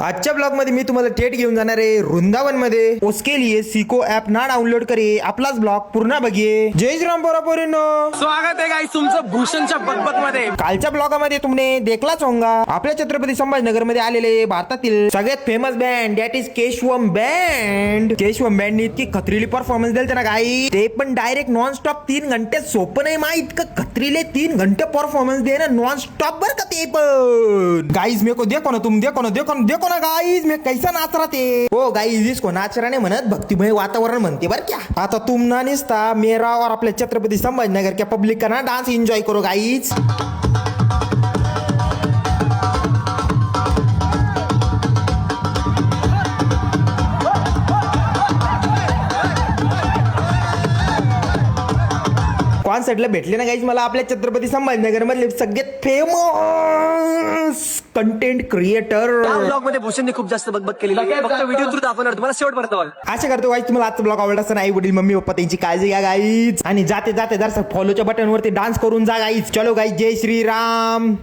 आजच्या ब्लॉग मध्ये मी तुम्हाला थेट घेऊन जाणार आहे वृंदावन मध्ये. उसके लिए सीको ऐप ना डाउनलोड करे, आपलाच ब्लॉग पूर्ण बघिए. जय श्रीराम बरोबरीनो, स्वागत आहे गाईस तुमचं भूषणच्या बकबक मध्ये. कालच्या ब्लॉग मध्ये तुमने देखलाच होगा आपल्या छत्रपती संभाजीनगर मध्ये आलेले भारतातील सगळ्यात famous band that is Keshavam band. Keshavam बँडने इतकी खतरीली परफॉर्मन्स दिली ना गाई, ते पण डायरेक्ट नॉन स्टॉप 3 घंटे. सोपं नाही मा इतकं खतरीले 3 घंटे परफॉर्मन्स दे ना नॉन स्टॉप बर का. ते पण गाईज मेरे को देखो ना, तुम देखो ना, देखो ना गाईज मैं कैसा नाच रहा थे. हो गाईज इसको नाच रहा नाही म्हणत, भक्तिमय वातावरण म्हणते बर क्या. आता तुम ना निसता मेरा और आपल्या छत्रपती संभाजीनगर के पब्लिक का ना डांस एंजॉय करो गाईज. कॉन्सर्टला भेटले ना गाईज मला आपल्या छत्रपती संभाजीनगर मधले सगळ्यात फेमस कंटेंट क्रिएटर. या ब्लॉग मध्ये भूषणने खूप जास्त बकबक केलेली आहे. फक्त व्हिडिओ थ्रू दाखवणार तुम्हाला शेवटपर्यंत बघा. आशा करतो गाईज तुम्हाला आजचा ब्लॉग आवडला असताना आई वडील मम्मी पप्पा त्यांची काळजी घ्या गाईज, आणि जाते जाते जर फॉलोच्या बटन वरती डान्स करून जा गाईज. चलो गाईज, जय श्रीराम.